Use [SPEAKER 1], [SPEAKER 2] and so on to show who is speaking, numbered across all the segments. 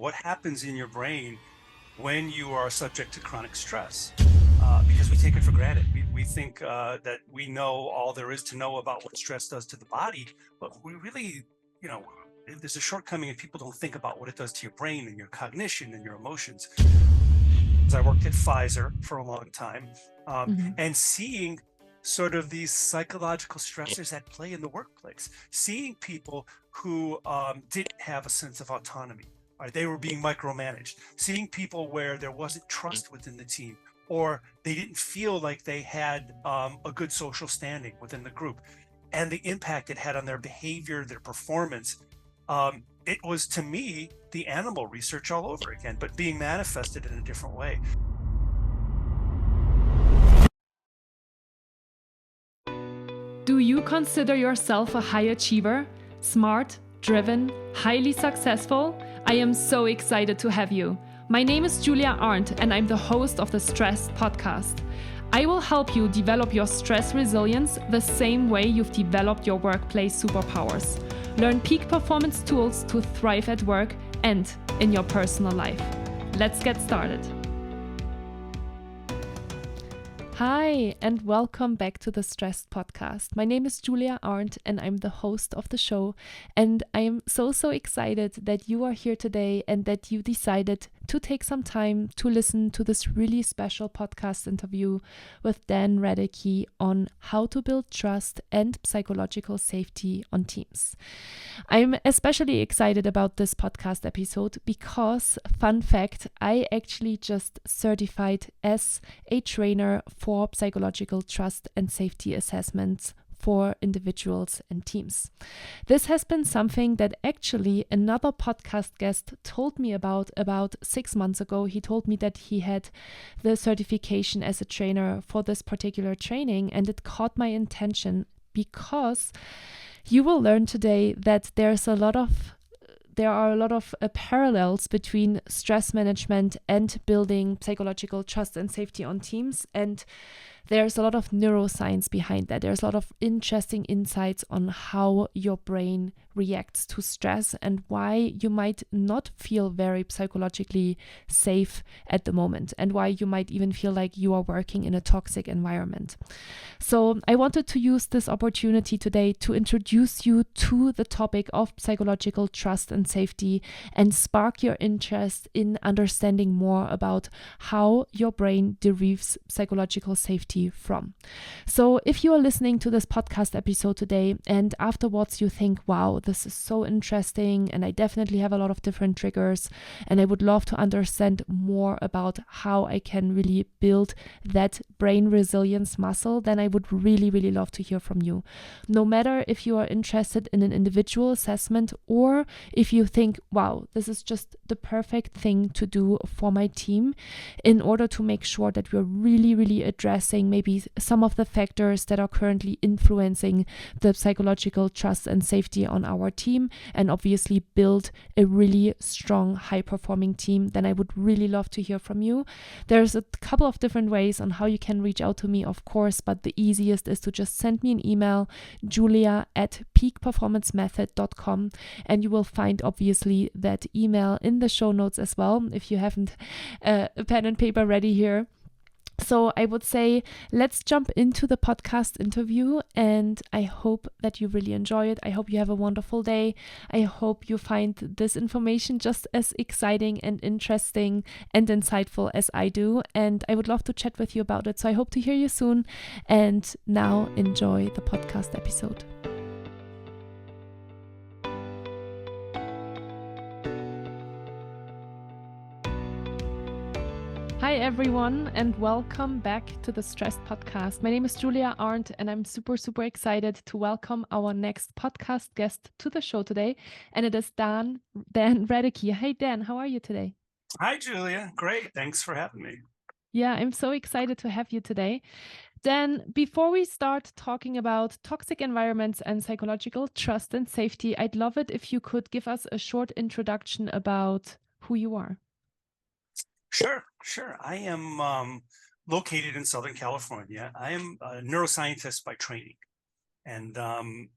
[SPEAKER 1] what happens in your brain when you are subject to chronic stress, because we take it for granted. We think that we know all there is to know about what stress does to the body, but we really, there's a shortcoming and people don't think about what it does to your brain and your cognition and your emotions. I worked at Pfizer for a long time, and seeing sort of these psychological stressors at play in the workplace, seeing people who didn't have a sense of autonomy, or they were being micromanaged, seeing people where there wasn't trust within the team, or they didn't feel like they had a good social standing within the group, and the impact it had on their behavior, their performance. It was, to me, the animal research all over again, but being manifested in a different way.
[SPEAKER 2] Do you consider yourself a high achiever? Smart, driven, highly successful? I am so excited to have you. My name is Julia Arndt and I'm the host of the Stress Podcast. I will help you develop your stress resilience the same way you've developed your workplace superpowers. Learn peak performance tools to thrive at work and in your personal life. Let's get started. Hi, and welcome back to the Stressed Podcast. My name is Julia Arndt, and I'm the host of the show. And I am so excited that you are here today and that you decided to take some time to listen to this really special podcast interview with Dan Radecki on how to build trust and psychological safety on teams. I'm especially excited about this podcast episode because, fun fact, I actually just certified as a trainer for psychological trust and safety assessments for individuals and teams. This has been something that actually another podcast guest told me about 6 months ago. He told me that he had the certification as a trainer for this particular training, and it caught my attention because you will learn today that there are a lot of parallels between stress management and building psychological trust and safety on teams. And there's a lot of neuroscience behind that. There's a lot of interesting insights on how your brain reacts to stress and why you might not feel very psychologically safe at the moment, and why you might even feel like you are working in a toxic environment. So I wanted to use this opportunity today to introduce you to the topic of psychological trust and safety and spark your interest in understanding more about how your brain derives psychological safety from. So if you are listening to this podcast episode today and afterwards you think, wow, this is so interesting and I definitely have a lot of different triggers and I would love to understand more about how I can really build that brain resilience muscle, then I would really love to hear from you. No matter if you are interested in an individual assessment or if you think, wow, this is just the perfect thing to do for my team in order to make sure that we're really addressing maybe some of the factors that are currently influencing the psychological trust and safety on our team, and obviously build a really strong, high-performing team, then I would really love to hear from you. There's a couple of different ways on how you can reach out to me, of course, but the easiest is to just send me an email, julia@peakperformancemethod.com, and you will find obviously that email in the show notes as well if you haven't a pen and paper ready here. So I would say let's jump into the podcast interview, and I hope that you really enjoy it. I hope you have a wonderful day. I hope you find this information just as exciting and interesting and insightful as I do, and I would love to chat with you about it. So I hope to hear you soon, and now enjoy the podcast episode. Hi everyone, and welcome back to the Stressed Podcast. My name is Julia Arndt, and I'm super excited to welcome our next podcast guest to the show today, and it is Dan Radecki. Hey Dan, how are you today?
[SPEAKER 1] Hi Julia, great, thanks for having me.
[SPEAKER 2] Yeah, I'm so excited to have you today. Dan, before we start talking about toxic environments and psychological trust and safety, I'd love it if you could give us a short introduction about who you are.
[SPEAKER 1] Sure. I am located in Southern California. I am a neuroscientist by training. And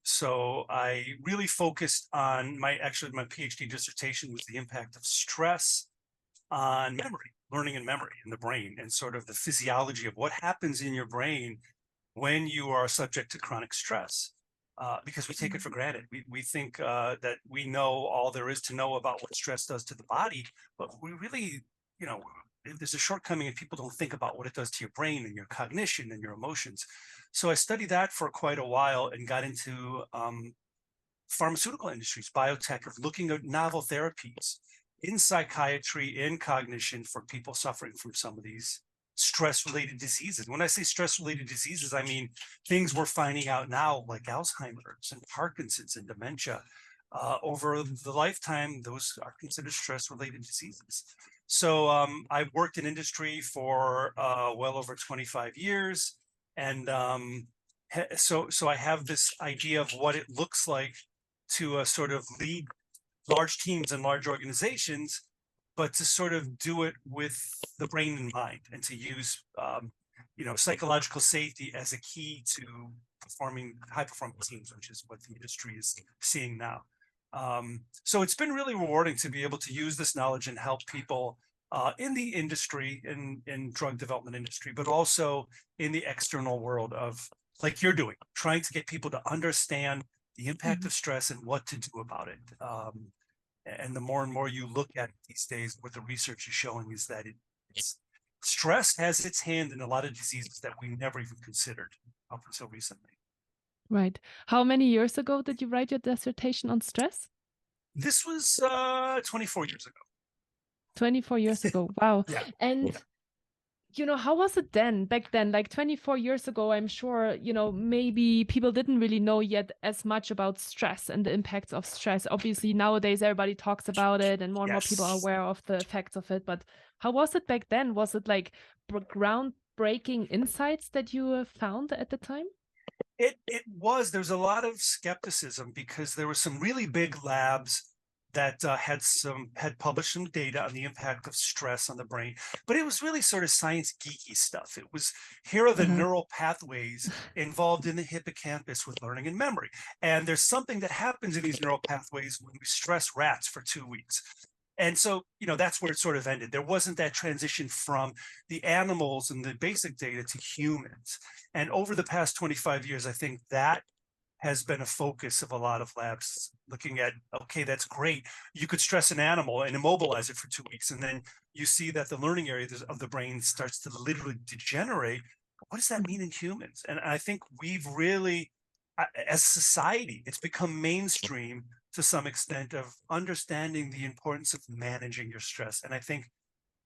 [SPEAKER 1] so I really focused on my PhD dissertation was the impact of stress on memory, learning and memory in the brain, and sort of the physiology of what happens in your brain when you are subject to chronic stress. Because we take it for granted. We think that we know all there is to know about what stress does to the body, but we really, there's a shortcoming, and people don't think about what it does to your brain and your cognition and your emotions. So I studied that for quite a while and got into pharmaceutical industries, biotech, of looking at novel therapies in psychiatry, in cognition for people suffering from some of these stress-related diseases. When I say stress-related diseases, I mean things we're finding out now, like Alzheimer's and Parkinson's and dementia. Over the lifetime, those are considered stress-related diseases. So I've worked in industry for well over 25 years. And so I have this idea of what it looks like to sort of lead large teams and large organizations, but to sort of do it with the brain in mind, and to use psychological safety as a key to performing high performing teams, which is what the industry is seeing now. So it's been really rewarding to be able to use this knowledge and help people in the industry, in drug development industry, but also in the external world of, like you're doing, trying to get people to understand the impact of stress and what to do about it. And the more and more you look at it these days, what the research is showing is that stress has its hand in a lot of diseases that we never even considered up until recently.
[SPEAKER 2] Right. How many years ago did you write your dissertation on stress?
[SPEAKER 1] This was 24 years ago.
[SPEAKER 2] 24 years ago. Wow.
[SPEAKER 1] Yeah.
[SPEAKER 2] And how was it back then, like 24 years ago? I'm sure, maybe people didn't really know yet as much about stress and the impacts of stress. Obviously, nowadays, everybody talks about it and more people are aware of the effects of it. But how was it back then? Was it like groundbreaking insights that you found at the time?
[SPEAKER 1] It was. There's a lot of skepticism because there were some really big labs that had published some data on the impact of stress on the brain, but it was really sort of science geeky stuff. It was, here are the neural pathways involved in the hippocampus with learning and memory, and there's something that happens in these neural pathways when we stress rats for 2 weeks. And so, that's where it sort of ended. There wasn't that transition from the animals and the basic data to humans. And over the past 25 years, I think that has been a focus of a lot of labs, looking at, okay, that's great. You could stress an animal and immobilize it for 2 weeks, and then you see that the learning area of the brain starts to literally degenerate. What does that mean in humans? And I think we've really, as a society, it's become mainstream to some extent of understanding the importance of managing your stress. And I think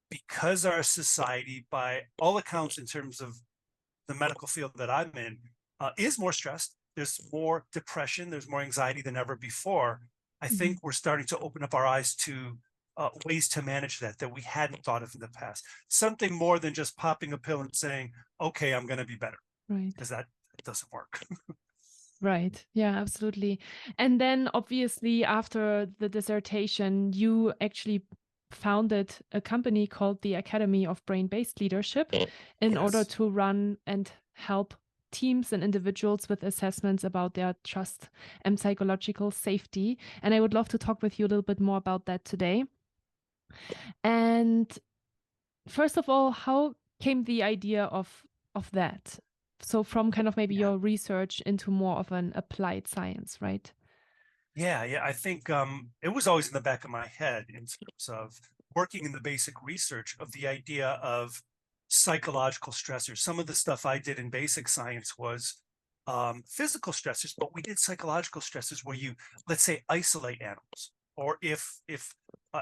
[SPEAKER 1] because our society, by all accounts, in terms of the medical field that I'm in, is more stressed, there's more depression, there's more anxiety than ever before. I think we're starting to open up our eyes to ways to manage that we hadn't thought of in the past. Something more than just popping a pill and saying, okay, I'm going to be better. Right. Because that doesn't work.
[SPEAKER 2] Right. Yeah, absolutely. And then obviously after the dissertation, you actually founded a company called the Academy of Brain-Based Leadership in order to run and help teams and individuals with assessments about their trust and psychological safety. And I would love to talk with you a little bit more about that today. And first of all, how came the idea of that? So from kind of maybe your research into more of an applied science, right?
[SPEAKER 1] Yeah. I think it was always in the back of my head in terms of working in the basic research of the idea of psychological stressors. Some of the stuff I did in basic science was physical stressors, but we did psychological stressors where you, let's say, isolate animals, or if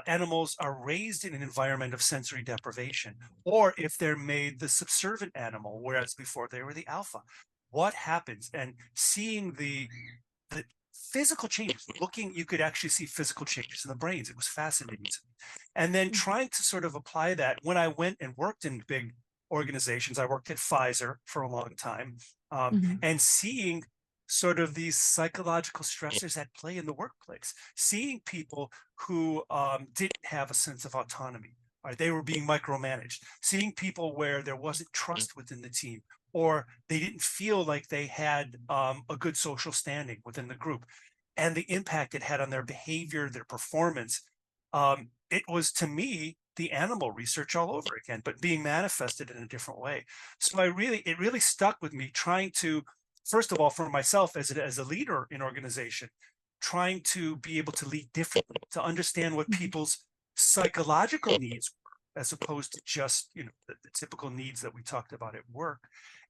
[SPEAKER 1] animals are raised in an environment of sensory deprivation, or if they're made the subservient animal, whereas before they were the alpha, what happens? And seeing the physical changes, you could actually see physical changes in the brains. It was fascinating to me. And then trying to sort of apply that when I went and worked in big organizations. I worked at Pfizer for a long time, and seeing sort of these psychological stressors at play in the workplace, seeing people who didn't have a sense of autonomy, or they were being micromanaged, seeing people where there wasn't trust within the team, or they didn't feel like they had a good social standing within the group, and the impact it had on their behavior, their performance. It was, to me, the animal research all over again, but being manifested in a different way. So it really stuck with me, trying to, first of all, for myself as a leader in organization, trying to be able to lead differently, to understand what people's psychological needs were, as opposed to just, the typical needs that we talked about at work.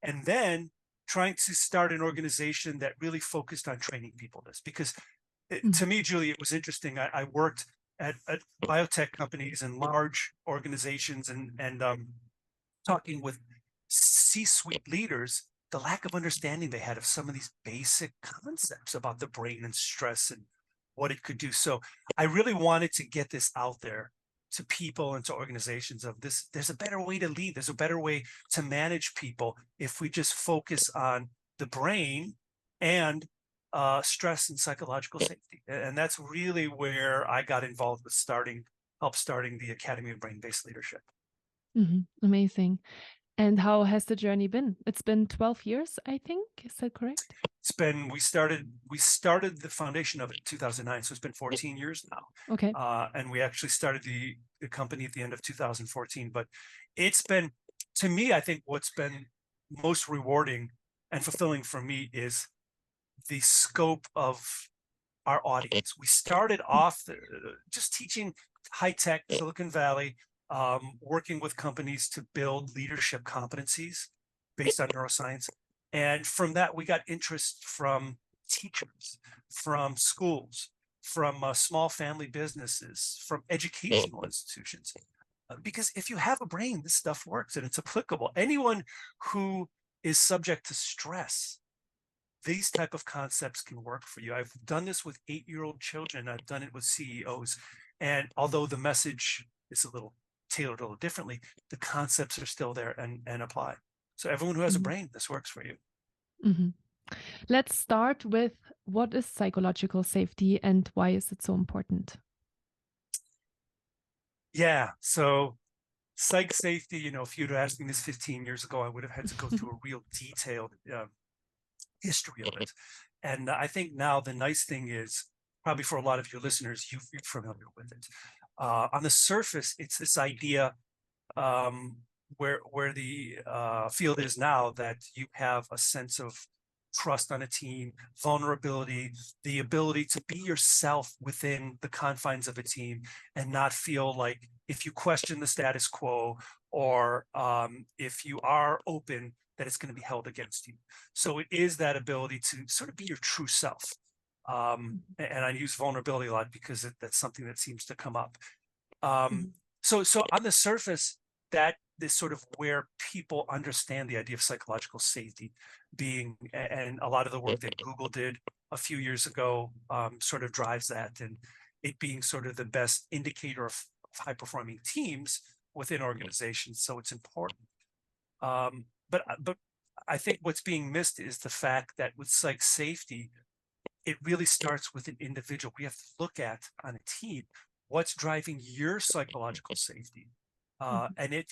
[SPEAKER 1] And then trying to start an organization that really focused on training people this, because to me, Julie, it was interesting. I worked at biotech companies and large organizations, and talking with C-suite leaders, the lack of understanding they had of some of these basic concepts about the brain and stress and what it could do. So I really wanted to get this out there to people and to organizations of this. There's a better way to lead. There's a better way to manage people if we just focus on the brain and stress and psychological safety. And that's really where I got involved with help starting the Academy of Brain-Based Leadership.
[SPEAKER 2] Amazing. And how has the journey been? It's been 12 years, I think. Is that correct?
[SPEAKER 1] We started the foundation of it in 2009. So it's been 14 years now.
[SPEAKER 2] Okay.
[SPEAKER 1] And we actually started the company at the end of 2014. But it's been, to me, I think what's been most rewarding and fulfilling for me is the scope of our audience. We started off just teaching high-tech Silicon Valley, working with companies to build leadership competencies based on neuroscience. And from that, we got interest from teachers, from schools, from small family businesses, from educational institutions. Because if you have a brain, this stuff works and it's applicable. Anyone who is subject to stress, these type of concepts can work for you. I've done this with 8-year-old children. I've done it with CEOs. And although the message is a little tailored a little differently, the concepts are still there and apply. So everyone who has a brain, this works for you.
[SPEAKER 2] Let's start with, what is psychological safety and why is it so important?
[SPEAKER 1] Yeah, so psych safety, if you'd asked me this 15 years ago, I would have had to go through a real detailed history of it. And I think now the nice thing is, probably for a lot of your listeners, you're familiar with it. On the surface, it's this idea where the field is now, that you have a sense of trust on a team, vulnerability, the ability to be yourself within the confines of a team and not feel like if you question the status quo or if you are open, that it's going to be held against you. So it is that ability to sort of be your true self. And I use vulnerability a lot because that's something that seems to come up. So on the surface, that is sort of where people understand the idea of psychological safety being, and a lot of the work that Google did a few years ago sort of drives that, and it being sort of the best indicator of high performing teams within organizations. So it's important. But I think what's being missed is the fact that with psych safety, it really starts with an individual. We have to look at, on a team, what's driving your psychological safety. And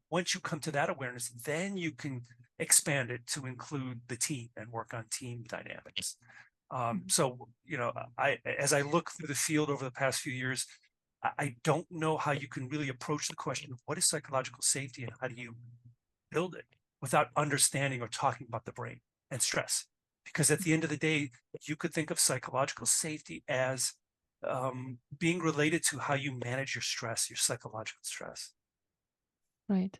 [SPEAKER 1] once you come to that awareness, then you can expand it to include the team and work on team dynamics. So, as I look through the field over the past few years, I don't know how you can really approach the question of what is psychological safety and how do you build it without understanding or talking about the brain and stress. Because at the end of the day, you could think of psychological safety as being related to how you manage your stress, your psychological stress.
[SPEAKER 2] Right.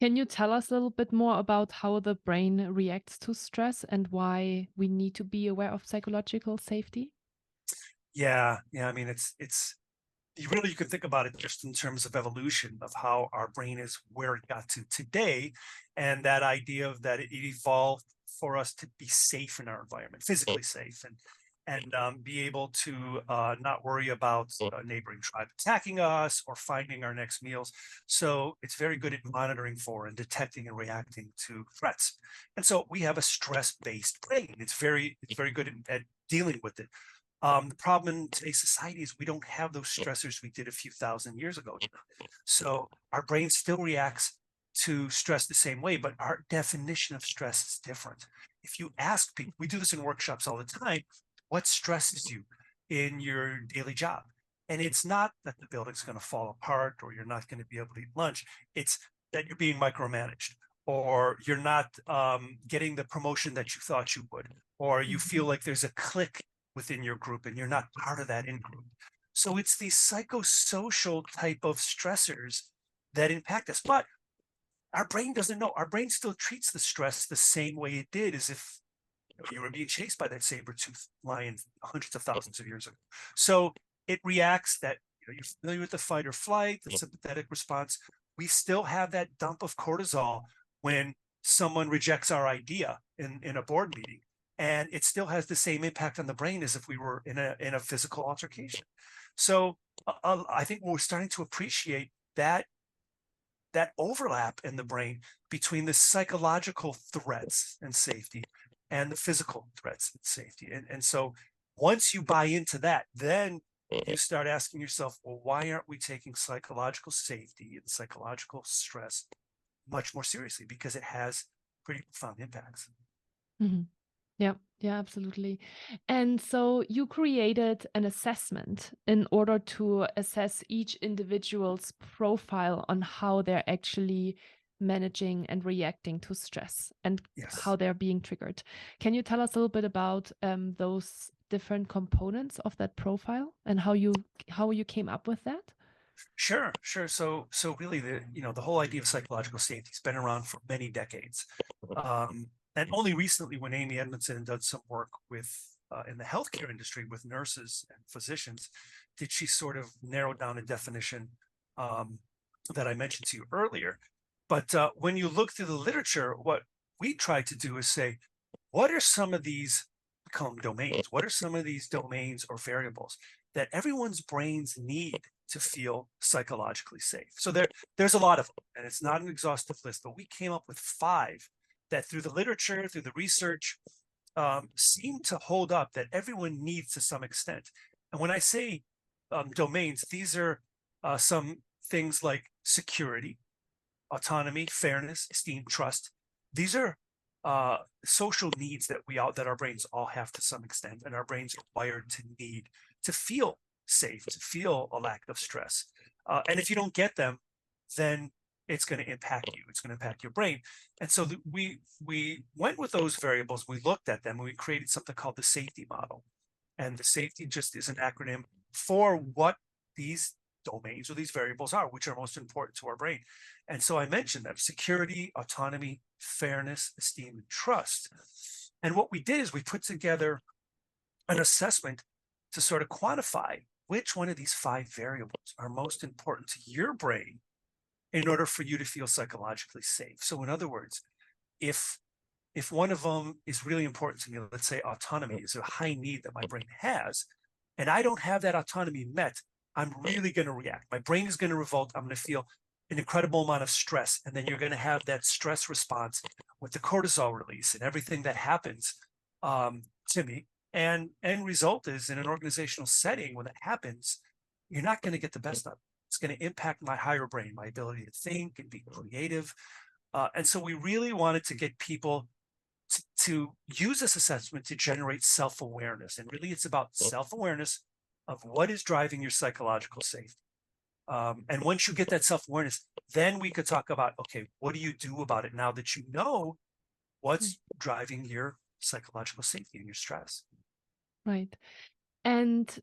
[SPEAKER 2] Can you tell us a little bit more about how the brain reacts to stress and why we need to be aware of psychological safety?
[SPEAKER 1] Yeah. I mean, you can think about it just in terms of evolution of how our brain is where it got to today, and that idea of that it evolved for us to be safe in our environment, physically safe, and be able to not worry about a neighboring tribe attacking us or finding our next meals. So it's very good at monitoring for and detecting and reacting to threats. And so we have a stress-based brain. It's very good at dealing with it. The problem in today's society is we don't have those stressors we did a few thousand years ago. So our brain still reacts to stress the same way, but our definition of stress is different. If you ask people, we do this in workshops all the time, what stresses you in your daily job? And it's not that the building's going to fall apart or you're not going to be able to eat lunch. It's that you're being micromanaged, or you're not getting the promotion that you thought you would, or you feel like there's a clique within your group and you're not part of that in-group. So it's these psychosocial type of stressors that impact us. But our brain doesn't know. Our brain still treats the stress the same way it did as if you were being chased by that saber-toothed lion hundreds of thousands of years ago. So it reacts that, you're familiar with the fight or flight, the sympathetic response. We still have that dump of cortisol when someone rejects our idea in a board meeting. And it still has the same impact on the brain as if we were in a physical altercation. So I think we're starting to appreciate that overlap in the brain between the psychological threats and safety and the physical threats and safety. And so once you buy into that, then you start asking yourself, well, why aren't we taking psychological safety and psychological stress much more seriously? Because it has pretty profound impacts.
[SPEAKER 2] Mm-hmm. Yeah, absolutely. And so you created an assessment in order to assess each individual's profile on how they're actually managing and reacting to stress and how they're being triggered. Can you tell us a little bit about those different components of that profile and how you came up with that?
[SPEAKER 1] Sure. So really, the whole idea of psychological safety has been around for many decades. And only recently, when Amy Edmondson did some work with in the healthcare industry with nurses and physicians, did she sort of narrow down a definition that I mentioned to you earlier. But when you look through the literature, what we try to do is say, what are some of these, we call them domains, what are some of these domains or variables that everyone's brains need to feel psychologically safe? So there's a lot of them, and it's not an exhaustive list, but we came up with 5 that through the literature, through the research, seem to hold up that everyone needs to some extent. And when I say domains, these are some things like security, autonomy, fairness, esteem, trust. These are social needs that our brains all have to some extent, and our brains are wired to need to feel safe, to feel a lack of stress. And if you don't get them, then it's going to impact you. It's going to impact your brain. And so we went with those variables. We looked at them, and we created something called the safety model. And the safety just is an acronym for what these domains or these variables are, which are most important to our brain. And so I mentioned them: security, autonomy, fairness, esteem, and trust. And what we did is we put together an assessment to sort of quantify which one of these 5 variables are most important to your brain in order for you to feel psychologically safe. So in other words, if one of them is really important to me, let's say autonomy is a high need that my brain has, and I don't have that autonomy met, I'm really going to react. My brain is going to revolt. I'm going to feel an incredible amount of stress. And then you're going to have that stress response with the cortisol release and everything that happens to me. And end result is, in an organizational setting, when that happens, you're not going to get the best of it. It's going to impact my higher brain, my ability to think and be creative. And so we really wanted to get people to use this assessment to generate self-awareness. And really, it's about self-awareness of what is driving your psychological safety. And once you get that self-awareness, then we could talk about, okay, what do you do about it now that you know what's driving your psychological safety and your stress?
[SPEAKER 2] Right. And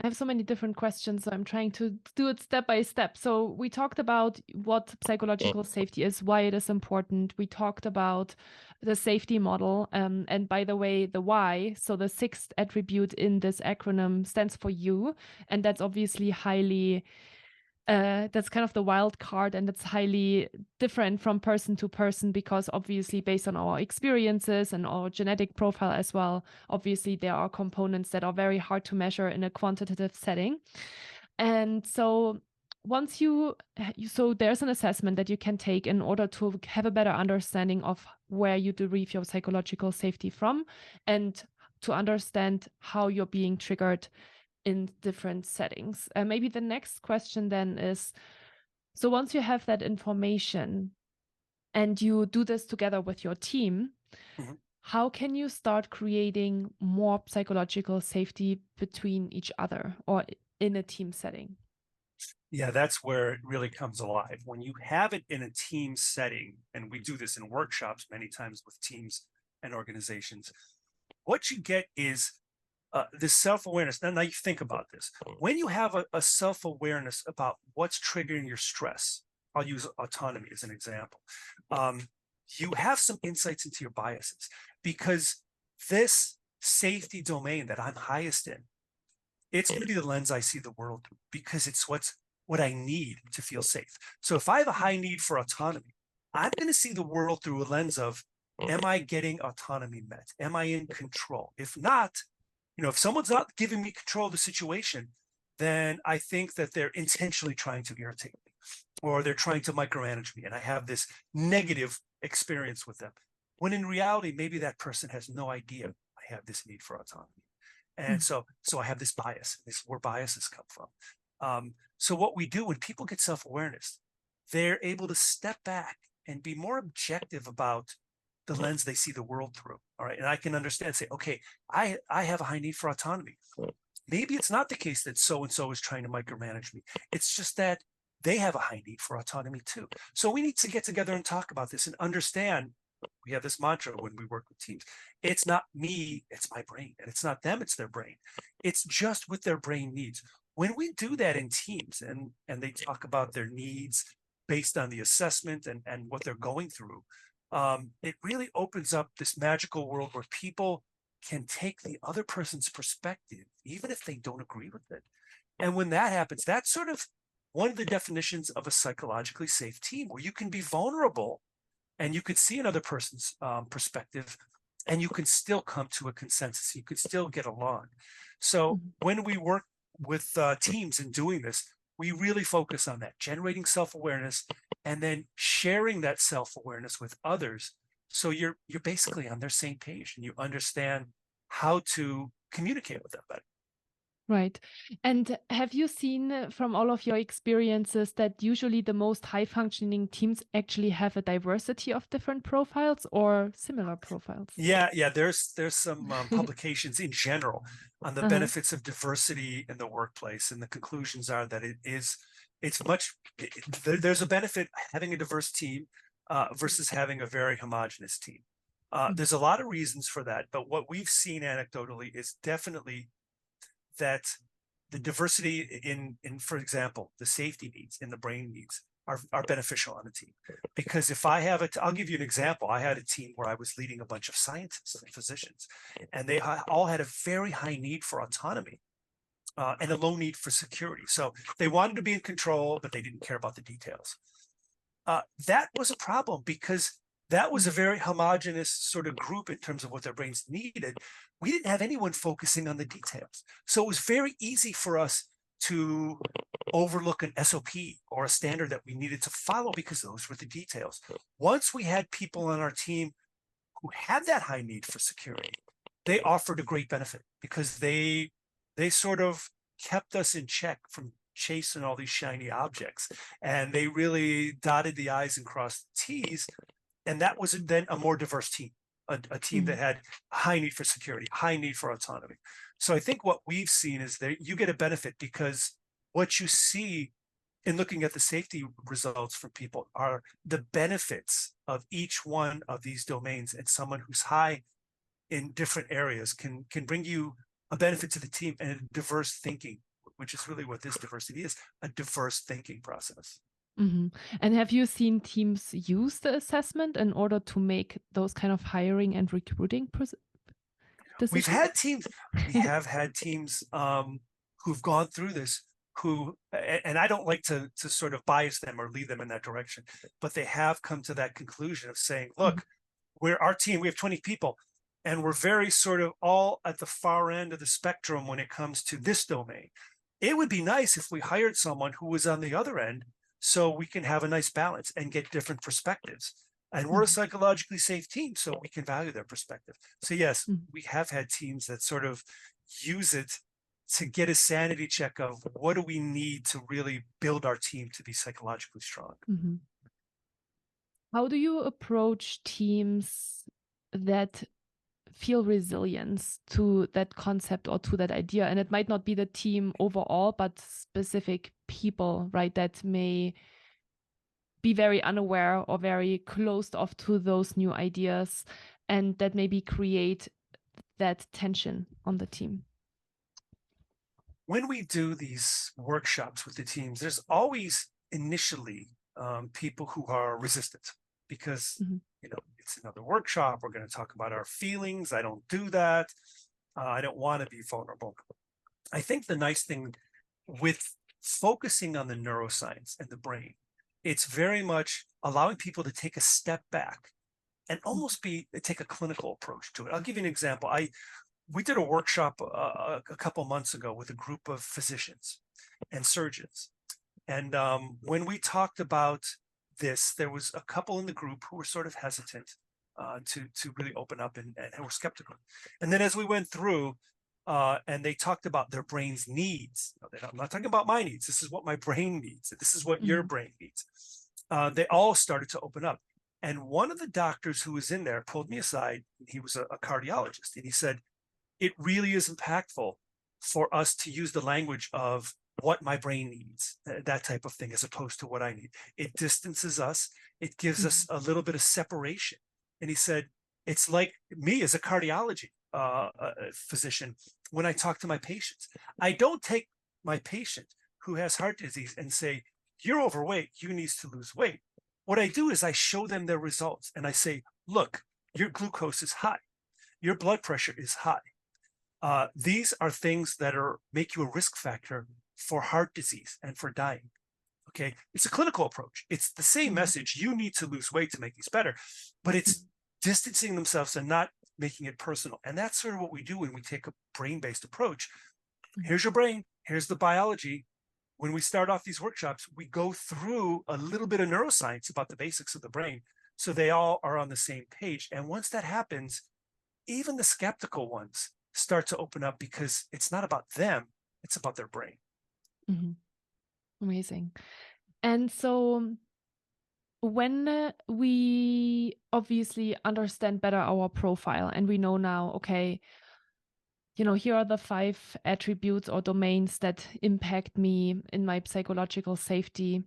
[SPEAKER 2] I have so many different questions, so I'm trying to do it step by step. So we talked about what psychological safety is, why it is important. We talked about the safety model. And by the way, the why, so the 6th attribute in this acronym stands for you. And that's obviously highly that's kind of the wild card, and it's highly different from person to person, because obviously based on our experiences and our genetic profile as well, obviously there are components that are very hard to measure in a quantitative setting. And so once so there's an assessment that you can take in order to have a better understanding of where you derive your psychological safety from, and to understand how you're being triggered in different settings. Maybe the next question then is, So once you have that information and you do this together with your team,
[SPEAKER 1] Mhm.
[SPEAKER 2] how can you start creating more psychological safety between each other or in a team setting?
[SPEAKER 1] Yeah, that's where it really comes alive. When you have it in a team setting, and we do this in workshops many times with teams and organizations, what you get is this self-awareness. Now you think about this. When you have a self-awareness about what's triggering your stress, I'll use autonomy as an example. Um, you have some insights into your biases because this safety domain that I'm highest in, it's going to be the lens I see the world through because it's what I need to feel safe. So if I have a high need for autonomy, I'm going to see the world through a lens of, am I getting autonomy met? Am I in control? If not, if someone's not giving me control of the situation, then I think that they're intentionally trying to irritate me or they're trying to micromanage me. And I have this negative experience with them. When in reality, maybe that person has no idea I have this need for autonomy. And so I have this bias. This is where biases come from. So what we do when people get self-awareness, they're able to step back and be more objective about the lens they see the world through. All right. And I can understand, say, okay, I have a high need for autonomy. Maybe it's not the case that so-and-so is trying to micromanage me. It's just that they have a high need for autonomy too. So we need to get together and talk about this and understand. We have this mantra when we work with teams. It's not me, it's my brain. And it's not them, it's their brain. It's just what their brain needs. When we do that in teams and they talk about their needs based on the assessment and what they're going through, it really opens up this magical world where people can take the other person's perspective, even if they don't agree with it. And when that happens, that's sort of one of the definitions of a psychologically safe team, where you can be vulnerable and you could see another person's perspective and you can still come to a consensus. You could still get along. So when we work with teams in doing this, we really focus on that, generating self-awareness and then sharing that self-awareness with others. So you're basically on their same page and you understand how to communicate with them better.
[SPEAKER 2] Right. And have you seen from all of your experiences that usually the most high functioning teams actually have a diversity of different profiles or similar profiles?
[SPEAKER 1] Yeah. There's some publications in general on the
[SPEAKER 2] Uh-huh.
[SPEAKER 1] benefits of diversity in the workplace, and the conclusions are that it's much. There's a benefit having a diverse team versus having a very homogenous team. There's a lot of reasons for that, but what we've seen anecdotally is definitely that the diversity in, for example, the safety needs and the brain needs are beneficial on a team. Because if I have I'll give you an example. I had a team where I was leading a bunch of scientists and physicians, and they all had a very high need for autonomy and a low need for security. So they wanted to be in control, but they didn't care about the details. That was a problem because that was a very homogenous sort of group in terms of what their brains needed. We didn't have anyone focusing on the details. So it was very easy for us to overlook an SOP or a standard that we needed to follow because those were the details. Once we had people on our team who had that high need for security, they offered a great benefit because they sort of kept us in check from chasing all these shiny objects, and they really dotted the I's and crossed the T's. And that was then a more diverse team, a team that had high need for security, high need for autonomy. So I think what we've seen is that you get a benefit because what you see in looking at the safety results for people are the benefits of each one of these domains, and someone who's high in different areas can bring you a benefit to the team and diverse thinking, which is really what this diversity is, a diverse thinking process.
[SPEAKER 2] And have you seen teams use the assessment in order to make those kind of hiring and recruiting
[SPEAKER 1] We've
[SPEAKER 2] decisions?
[SPEAKER 1] had teams, we have had teams who've gone through this, and I don't like to sort of bias them or lead them in that direction, but they have come to that conclusion of saying, look, our team, we have 20 people, and we're very sort of all at the far end of the spectrum when it comes to this domain. It would be nice if we hired someone who was on the other end so we can have a nice balance and get different perspectives. And we're a psychologically safe team, so we can value their perspective. So yes, we have had teams that sort of use it to get a sanity check of what do we need to really build our team to be psychologically strong.
[SPEAKER 2] Mm-hmm. How do you approach teams that feel resilience to that concept or to that idea? And it might not be the team overall, but specific people, right, that may be very unaware or very closed off to those new ideas, and that maybe create that tension on the team.
[SPEAKER 1] When we do these workshops with the teams, there's always initially people who are resistant because, it's another workshop. We're going to talk about our feelings. I don't do that. I don't want to be vulnerable. I think the nice thing with focusing on the neuroscience and the brain, it's very much allowing people to take a step back and almost take a clinical approach to it. I'll give you an example. We did a workshop a couple months ago with a group of physicians and surgeons. And when we talked about this, there was a couple in the group who were sort of hesitant to really open up and were skeptical. And then as we went through and they talked about their brain's needs, I'm not talking about my needs. This is what my brain needs. This is what your brain needs. They all started to open up. And one of the doctors who was in there pulled me aside. He was a cardiologist, and he said, it really is impactful for us to use the language of what my brain needs, that type of thing, as opposed to what I need. It distances us. It gives us a little bit of separation. And he said, it's like me as a cardiology physician, when I talk to my patients, I don't take my patient who has heart disease and say, you're overweight, you need to lose weight. What I do is I show them their results and I say, look, your glucose is high. Your blood pressure is high. These are things that make you a risk factor for heart disease and for dying. Okay, it's a clinical approach. It's the same message. You need to lose weight to make these better, but it's distancing themselves and not making it personal. And that's sort of what we do when we take a brain-based approach. Here's your brain. Here's the biology. When we start off these workshops, we go through a little bit of neuroscience about the basics of the brain, so they all are on the same page. And once that happens, even the skeptical ones start to open up, because it's not about them, it's about their brain.
[SPEAKER 2] Amazing. And so when we obviously understand better our profile and we know now, okay, here are the 5 attributes or domains that impact me in my psychological safety,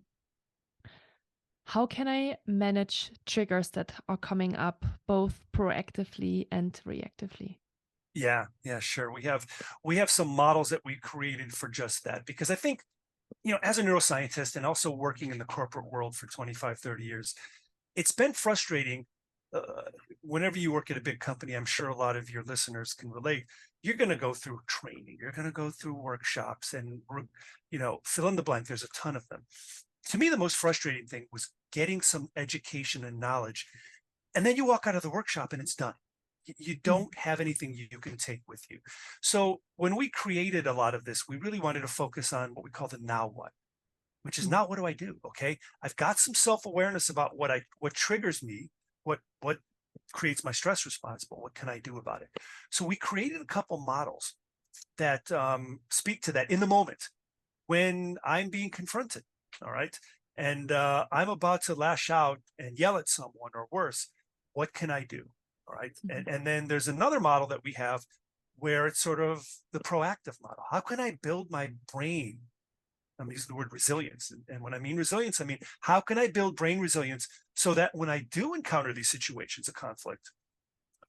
[SPEAKER 2] how can I manage triggers that are coming up both proactively and reactively?
[SPEAKER 1] Yeah, sure. We have some models that we created for just that, because I think, as a neuroscientist and also working in the corporate world for 25, 30 years, it's been frustrating. Whenever you work at a big company, I'm sure a lot of your listeners can relate. You're going to go through training, you're going to go through workshops, and fill in the blank. There's a ton of them. To me, the most frustrating thing was getting some education and knowledge, and then you walk out of the workshop and it's done. You don't have anything you can take with you. So when we created a lot of this, we really wanted to focus on what we call the now what, which is now what do I do? Okay, I've got some self-awareness about what triggers me, what creates my stress response, but what can I do about it? So we created a couple models that speak to that in the moment when I'm being confronted. All right, and I'm about to lash out and yell at someone, or worse, what can I do? All right. And then there's another model that we have where it's sort of the proactive model. How can I build my brain? I'm using the word resilience. And when I mean resilience, I mean, how can I build brain resilience so that when I do encounter these situations of conflict,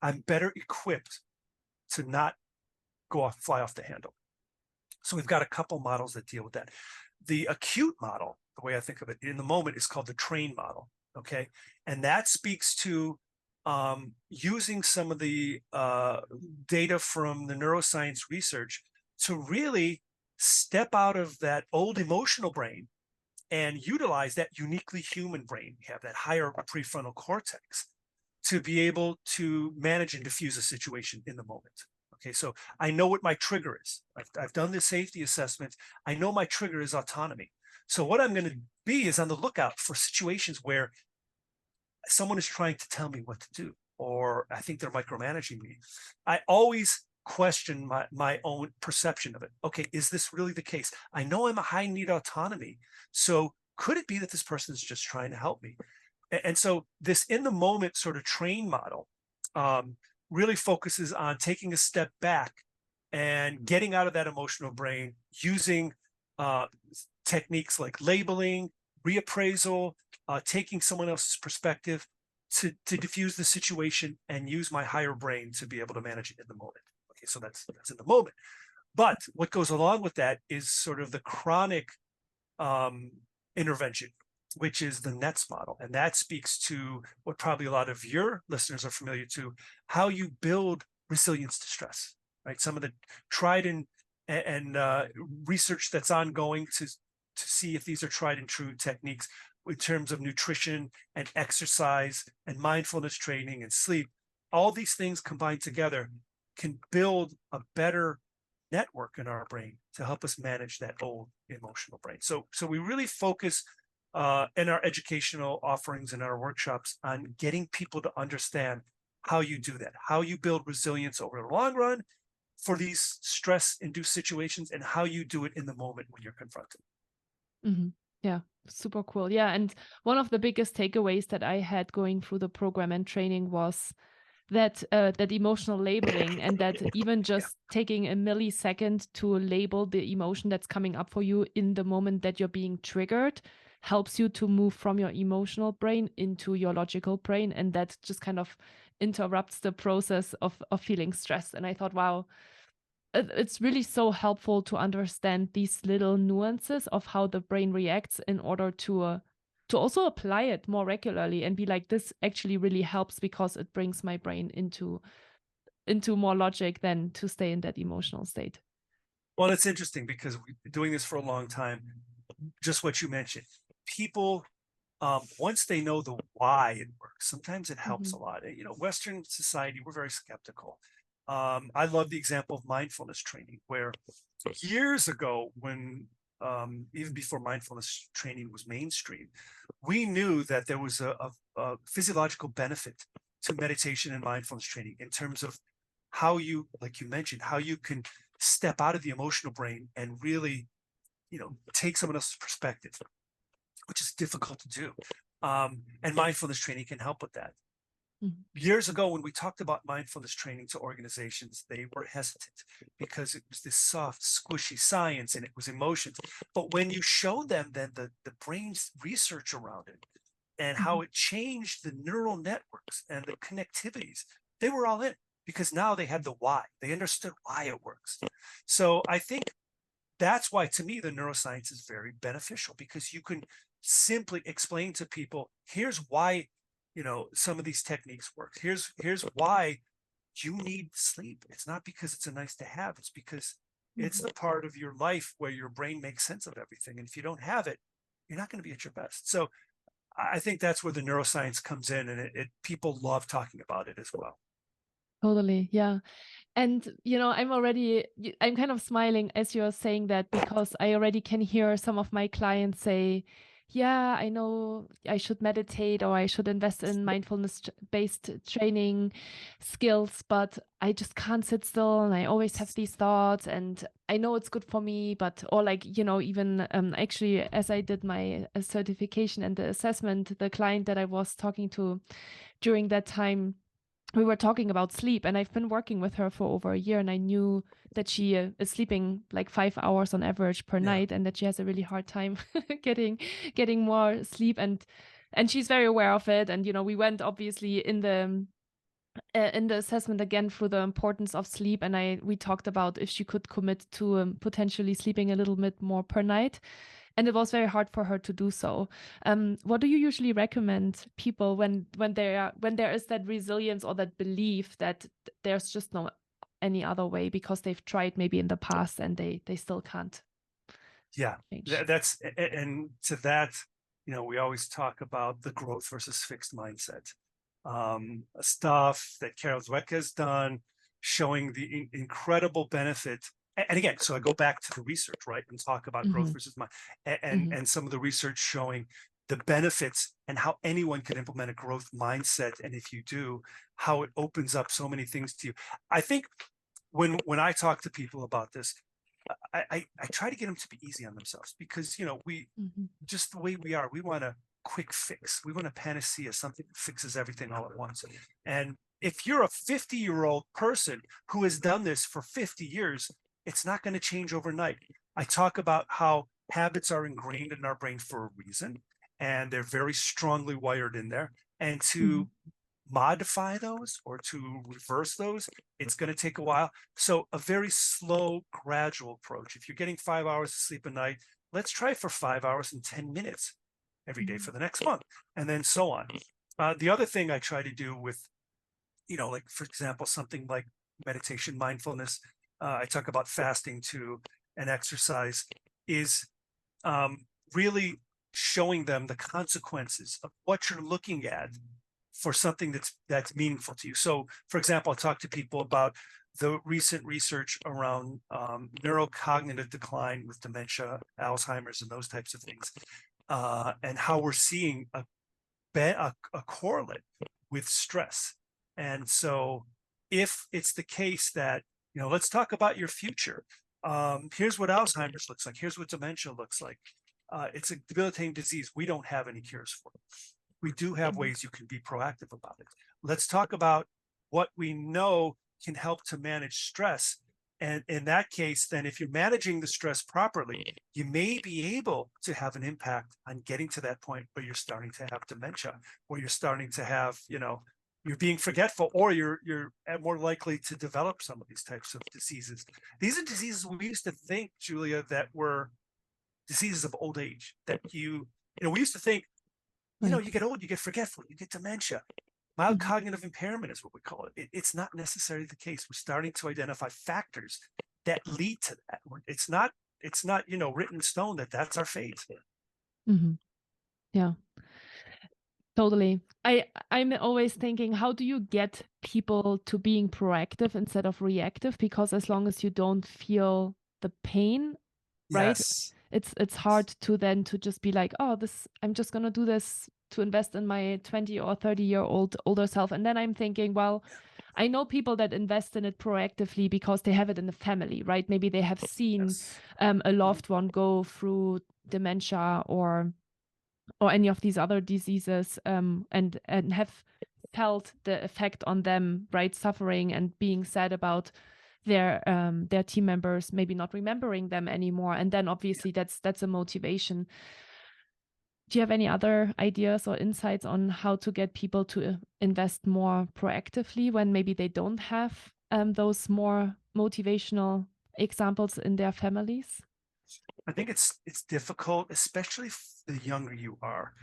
[SPEAKER 1] I'm better equipped to not fly off the handle? So we've got a couple models that deal with that. The acute model, the way I think of it in the moment, is called the train model. Okay. And that speaks to using some of the data from the neuroscience research to really step out of that old emotional brain and utilize that uniquely human brain. We have that higher prefrontal cortex to be able to manage and diffuse a situation in the moment. Okay, so I know what my trigger is. I've done the safety assessment. I know my trigger is autonomy. So what I'm going to be is on the lookout for situations where someone is trying to tell me what to do, or I think they're micromanaging me. I always question my own perception of it. Okay, is this really the case? I know I'm a high need autonomy. So could it be that this person is just trying to help me? And so this in the moment sort of train model really focuses on taking a step back and getting out of that emotional brain using techniques like labeling, reappraisal, taking someone else's perspective to diffuse the situation and use my higher brain to be able to manage it in the moment. Okay, so that's in the moment. But what goes along with that is sort of the chronic intervention, which is the NETS model. And that speaks to what probably a lot of your listeners are familiar to, how you build resilience to stress, right? Some of the tried and research that's ongoing to see if these are tried and true techniques in terms of nutrition and exercise and mindfulness training and sleep. All these things combined together can build a better network in our brain to help us manage that old emotional brain. So we really focus in our educational offerings and our workshops on getting people to understand how you do that, how you build resilience over the long run for these stress-induced situations, and how you do it in the moment when you're confronted.
[SPEAKER 2] Mm-hmm. Yeah, super cool. Yeah, and one of the biggest takeaways that I had going through the program and training was that emotional labeling, and that even just taking a millisecond to label the emotion that's coming up for you in the moment that you're being triggered helps you to move from your emotional brain into your logical brain, and that just kind of interrupts the process of feeling stressed. And I thought, wow, it's really so helpful to understand these little nuances of how the brain reacts in order to also apply it more regularly and be like, this actually really helps because it brings my brain into more logic than to stay in that emotional state.
[SPEAKER 1] Well, it's interesting because we've been doing this for a long time. Just what you mentioned, people, once they know the why it works, sometimes it helps a lot. You know, Western society, we're very skeptical. I love the example of mindfulness training, where years ago, when even before mindfulness training was mainstream, we knew that there was a physiological benefit to meditation and mindfulness training in terms of how you, like you mentioned, how you can step out of the emotional brain and really, you know, take someone else's perspective, which is difficult to do. And mindfulness training can help with that. Years ago, when we talked about mindfulness training to organizations, they were hesitant because it was this soft, squishy science and it was emotions. But when you show them then the brain's research around it and how it changed the neural networks and the connectivities, they were all in, because now they had the why. They understood why it works. So I think that's why, to me, the neuroscience is very beneficial, because you can simply explain to people, here's why, you know, some of these techniques work. Here's why you need sleep. It's not because it's a nice to have. It's because it's the part of your life where your brain makes sense of everything. And if you don't have it, you're not going to be at your best. So I think that's where the neuroscience comes in, and people love talking about it as well.
[SPEAKER 2] Totally. Yeah. And, you know, I'm kind of smiling as you're saying that, because I already can hear some of my clients say, yeah, I know I should meditate or I should invest in mindfulness-based training skills, but I just can't sit still and I always have these thoughts, and I know it's good for me, but, or like, you know, even actually, as I did my certification and the assessment, the client that I was talking to during that time, we were talking about sleep, and I've been working with her for over a year, and I knew that she is sleeping like 5 hours on average per night, and that she has a really hard time getting more sleep, and she's very aware of it. And, you know, we went obviously in the assessment again through the importance of sleep, and we talked about if she could commit to potentially sleeping a little bit more per night. And it was very hard for her to do so. What do you usually recommend people when there is that resilience or that belief that there's just no any other way, because they've tried maybe in the past and they still can't?
[SPEAKER 1] Yeah, that's, and to that, you know, we always talk about the growth versus fixed mindset. Stuff that Carol Dweck has done, showing the incredible benefit. And again, so I go back to the research, right, and talk about growth versus mind, and some of the research showing the benefits and how anyone can implement a growth mindset. And if you do, how it opens up so many things to you. I think when I talk to people about this, I try to get them to be easy on themselves, because, we just the way we are, we want a quick fix. We want a panacea, something that fixes everything all at once. And if you're a 50-year-old person who has done this for 50 years, it's not going to change overnight. I talk about how habits are ingrained in our brain for a reason, and they're very strongly wired in there. And to modify those or to reverse those, it's going to take a while. So a very slow, gradual approach. If you're getting 5 hours of sleep a night, let's try for 5 hours and 10 minutes every day for the next month, and then so on. The other thing I try to do with, like, for example, something like meditation, mindfulness, I talk about fasting too, and exercise, is really showing them the consequences of what you're looking at for something that's meaningful to you. So, for example, I talk to people about the recent research around neurocognitive decline with dementia, Alzheimer's, and those types of things, and how we're seeing a correlate with stress. And so, if it's the case that, let's talk about your future. Here's what Alzheimer's looks like. Here's what dementia looks like. It's a debilitating disease. We don't have any cures for it. We do have ways you can be proactive about it. Let's talk about what we know can help to manage stress. And in that case, then, if you're managing the stress properly, you may be able to have an impact on getting to that point where you're starting to have dementia, or you're starting to have, you're being forgetful, or you're more likely to develop some of these types of diseases. These are diseases we used to think, Julia, that were diseases of old age, that we used to think, you get old, you get forgetful, you get dementia. Mild cognitive impairment is what we call it. It's not necessarily the case. We're starting to identify factors that lead to that. It's not written in stone that that's our fate.
[SPEAKER 2] Yeah, totally. I'm always thinking, how do you get people to being proactive instead of reactive? Because as long as you don't feel the pain, right?
[SPEAKER 1] Yes.
[SPEAKER 2] It's hard to then to just be like, oh, I'm just gonna do this to invest in my 20 or 30-year-old older self. And then I'm thinking, well, I know people that invest in it proactively because they have it in the family, right? Maybe they have seen a loved one go through dementia or any of these other diseases, and have felt the effect on them, right? Suffering and being sad about their team members maybe not remembering them anymore, and then obviously that's a motivation. Do you have any other ideas or insights on how to get people to invest more proactively when maybe they don't have those more motivational examples in their families?
[SPEAKER 1] I think it's difficult, especially the younger you are.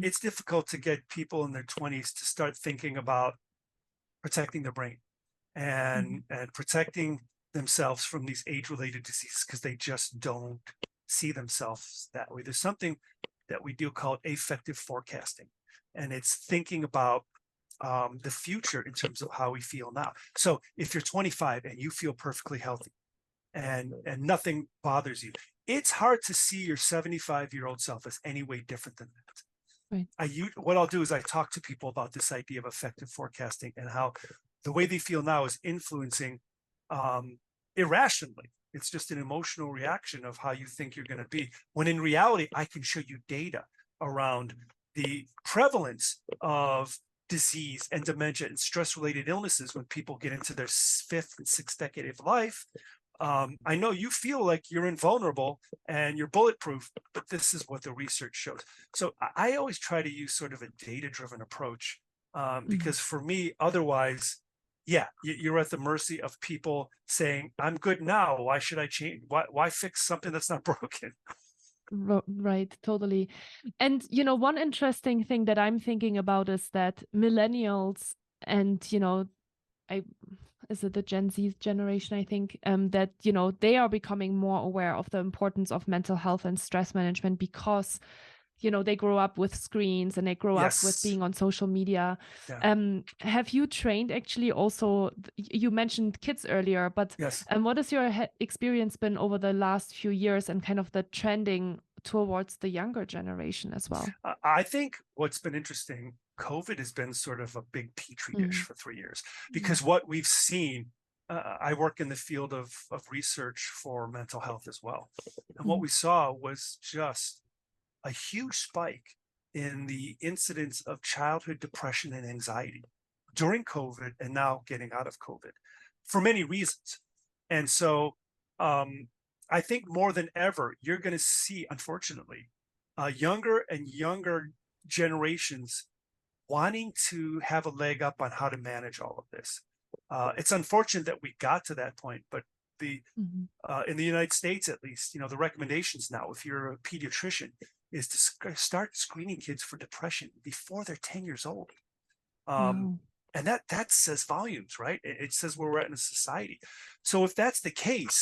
[SPEAKER 1] It's difficult to get people in their 20s to start thinking about protecting their brain and protecting themselves from these age-related diseases, because they just don't see themselves that way. There's something that we do called affective forecasting, and it's thinking about the future in terms of how we feel now. So if you're 25 and you feel perfectly healthy and nothing bothers you, it's hard to see your 75-year-old self as any way different than that. Right. What I'll do is I talk to people about this idea of affective forecasting and how the way they feel now is influencing irrationally. It's just an emotional reaction of how you think you're going to be, when in reality, I can show you data around the prevalence of disease and dementia and stress-related illnesses when people get into their 5th and 6th decade of life. I know you feel like you're invulnerable and you're bulletproof, but this is what the research shows. So I always try to use sort of a data-driven approach, because for me, otherwise, you're at the mercy of people saying, I'm good now. Why should I change? Why fix something that's not broken?
[SPEAKER 2] Right, totally. And, one interesting thing that I'm thinking about is that millennials and, is it the Gen Z generation, I think, that, they are becoming more aware of the importance of mental health and stress management because, they grow up with screens and they grow up with being on social media. Have you trained actually also, you mentioned kids earlier, but what has your experience been over the last few years and kind of the trending towards the younger generation as well?
[SPEAKER 1] I think what's been interesting, COVID has been sort of a big petri dish for 3 years, because what we've seen I work in the field of research for mental health as well. And what
[SPEAKER 2] Mhm.
[SPEAKER 1] we saw was just a huge spike in the incidence of childhood depression and anxiety during COVID and now getting out of COVID for many reasons. And so I think more than ever, you're going to see, unfortunately, younger and younger generations wanting to have a leg up on how to manage all of this. It's unfortunate that we got to that point, but the
[SPEAKER 2] Mhm.
[SPEAKER 1] in the United States, at least, the recommendations now, if you're a pediatrician, is to start screening kids for depression before they're 10 years old.
[SPEAKER 2] Wow.
[SPEAKER 1] And that says volumes, right? It says where we're at in a society. So if that's the case,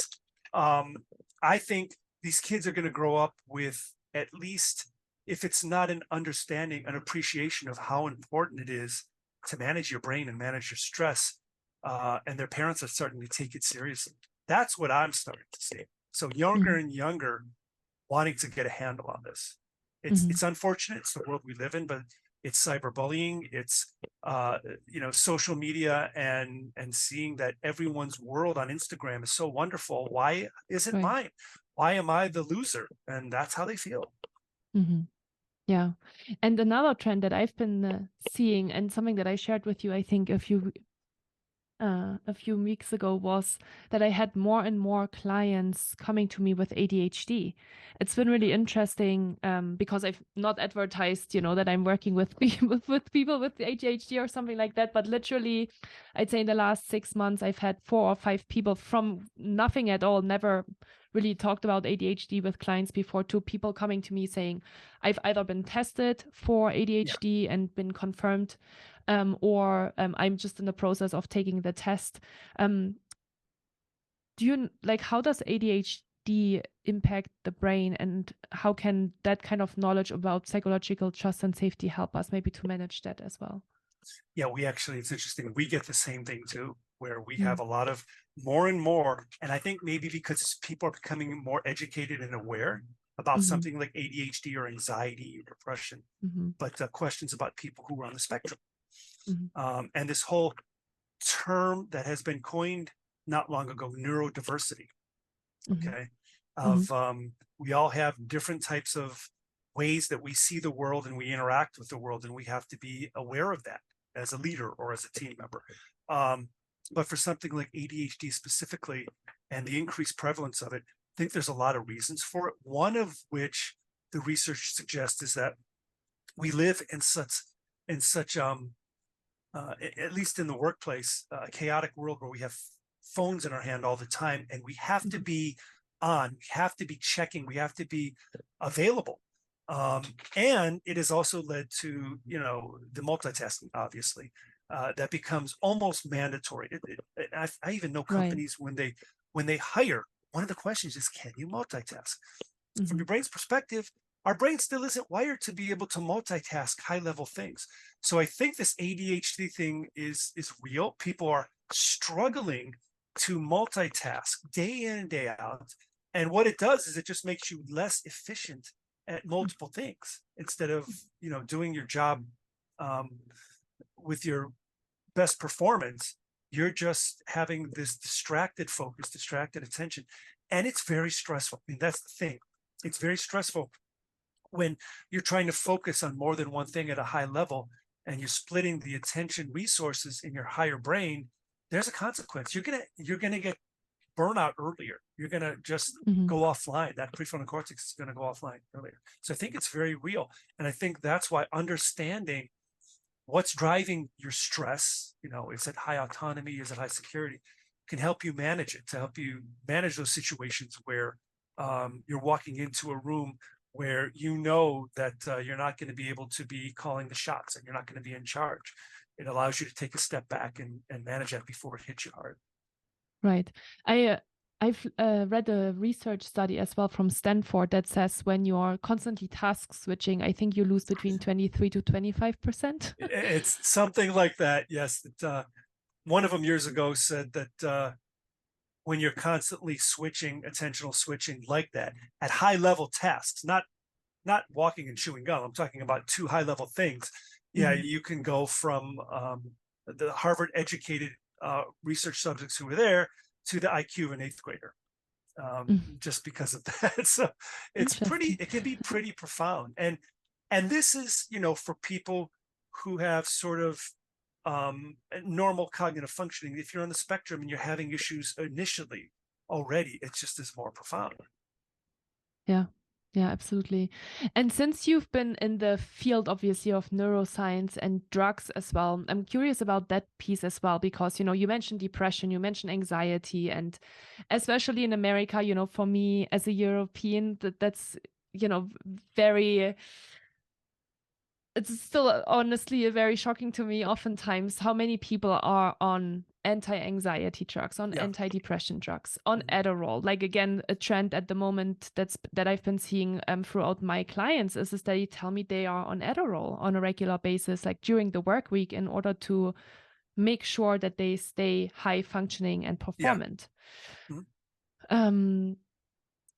[SPEAKER 1] I think these kids are going to grow up with, at least, if it's not an understanding, an appreciation of how important it is to manage your brain and manage your stress. And their parents are starting to take it seriously. That's what I'm starting to see. So younger
[SPEAKER 2] Mhm.
[SPEAKER 1] and younger wanting to get a handle on this.
[SPEAKER 2] Mhm.
[SPEAKER 1] It's unfortunate. It's the world we live in, but it's cyberbullying. It's social media and seeing that everyone's world on Instagram is so wonderful. Why isn't
[SPEAKER 2] Right.
[SPEAKER 1] mine? Why am I the loser? And that's how they feel.
[SPEAKER 2] Mhm. Yeah. And another trend that I've been seeing, and something that I shared with you, I think a few weeks ago, was that I had more and more clients coming to me with ADHD. It's been really interesting because I've not advertised, that I'm working with with people with ADHD or something like that. But literally, I'd say in the last 6 months, I've had 4 or 5 people from nothing at all, never really talked about ADHD with clients before, to people coming to me saying, I've either been tested for
[SPEAKER 1] Yeah.
[SPEAKER 2] ADHD and been confirmed, or I'm just in the process of taking the test. Do you like, how does ADHD impact the brain, and how can that kind of knowledge about psychological trust and safety help us maybe to manage that as well?
[SPEAKER 1] Yeah, it's interesting. We get the same thing too, where we have
[SPEAKER 2] Mm.
[SPEAKER 1] a lot of more and more. And I think maybe because people are becoming more educated and aware about
[SPEAKER 2] Mhm.
[SPEAKER 1] something like ADHD or anxiety or depression,
[SPEAKER 2] Mhm.
[SPEAKER 1] but questions about people who are on the spectrum.
[SPEAKER 2] Mhm.
[SPEAKER 1] And this whole term that has been coined not long ago, neurodiversity,
[SPEAKER 2] Mhm.
[SPEAKER 1] okay,
[SPEAKER 2] Mhm.
[SPEAKER 1] of we all have different types of ways that we see the world and we interact with the world, and we have to be aware of that as a leader or as a team member. But for something like ADHD specifically, and the increased prevalence of it, I think there's a lot of reasons for it. One of which the research suggests is that we live in such at least in the workplace, a chaotic world where we have phones in our hand all the time, and we have to
[SPEAKER 2] Mhm.
[SPEAKER 1] be on, we have to be checking, we have to be available. And it has also led to, the multitasking, obviously, that becomes almost mandatory. I even know
[SPEAKER 2] Right.
[SPEAKER 1] companies when they hire, one of the questions is, can you multitask? From
[SPEAKER 2] Mhm.
[SPEAKER 1] your brain's perspective, our brain still isn't wired to be able to multitask high level things. So I think this ADHD thing is real. People are struggling to multitask day in and day out. And what it does is it just makes you less efficient at multiple things instead of, doing your job um, with your best performance. You're just having this distracted focus, distracted attention. And it's very stressful. I mean, that's the thing. It's very stressful when you're trying to focus on more than one thing at a high level, and you're splitting the attention resources in your higher brain. There's a consequence. You're gonna get burnout earlier. You're gonna just
[SPEAKER 2] Mhm.
[SPEAKER 1] go offline. That prefrontal cortex is going to go offline earlier. So I think it's very real. And I think that's why understanding what's driving your stress, is it high autonomy, is it high security, can help you manage it, to help you manage those situations where you're walking into a room where that you're not going to be able to be calling the shots and you're not going to be in charge. It allows you to take a step back and manage that before it hits you hard.
[SPEAKER 2] Right. I've read a research study as well from Stanford that says when you are constantly task switching, I think you lose between 23 to 25%.
[SPEAKER 1] It's something like that. Yes. One of them years ago said that when you're constantly attentional switching like that at high level tasks, not walking and chewing gum. I'm talking about two high level things. Yeah,
[SPEAKER 2] Mhm.
[SPEAKER 1] you can go from the Harvard educated research subjects who were there to the IQ of an eighth grader, just because of that. So
[SPEAKER 2] Interesting.
[SPEAKER 1] it can be pretty profound. And this is, for people who have sort of normal cognitive functioning. If you're on the spectrum and you're having issues initially already, it just is more profound.
[SPEAKER 2] Yeah. Yeah, absolutely. And since you've been in the field, obviously, of neuroscience and drugs as well, I'm curious about that piece as well, because, you mentioned depression, you mentioned anxiety, and especially in America, for me as a European, that's, very, it's still honestly very shocking to me oftentimes how many people are on anti-anxiety drugs, on
[SPEAKER 1] Yeah.
[SPEAKER 2] antidepressant drugs, on
[SPEAKER 1] Mhm.
[SPEAKER 2] Adderall. Like, again, a trend at the moment that I've been seeing throughout my clients is that they tell me they are on Adderall on a regular basis, like during the work week, in order to make sure that they stay high functioning and
[SPEAKER 1] Yeah.
[SPEAKER 2] performant.
[SPEAKER 1] Mhm.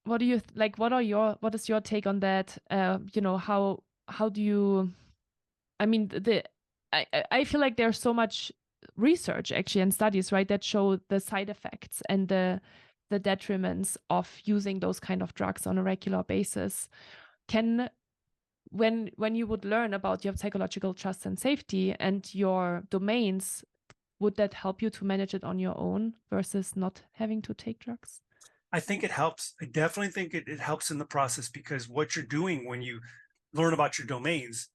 [SPEAKER 2] What do you like? What is your take on that? How do you? I mean, I feel like there's so much research actually and studies, right, that show the side effects and the detriments of using those kind of drugs on a regular basis. Can when you would learn about your psychological trust and safety and your domains, would that help you to manage it on your own versus not having to take drugs?
[SPEAKER 1] I think it helps. I definitely think it helps in the process, because what you're doing when you learn about your domains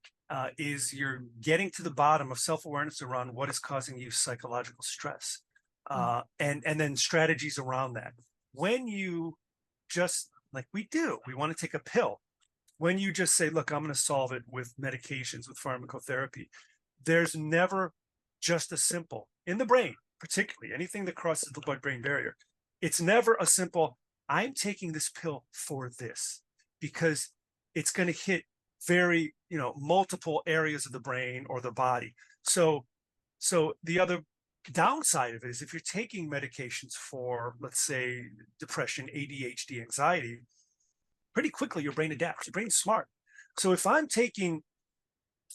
[SPEAKER 1] is you're getting to the bottom of self-awareness around what is causing you psychological stress,
[SPEAKER 2] Mm.
[SPEAKER 1] and then strategies around that. When you just, like we do, we want to take a pill. When you just say, look, I'm going to solve it with medications, with pharmacotherapy, there's never just a simple, in the brain, particularly anything that crosses the blood-brain barrier. It's never a simple, I'm taking this pill for this, because it's going to hit very, multiple areas of the brain or the body. So the other downside of it is, if you're taking medications for, let's say, depression, ADHD, anxiety, pretty quickly your brain adapts. Your brain's smart. So if I'm taking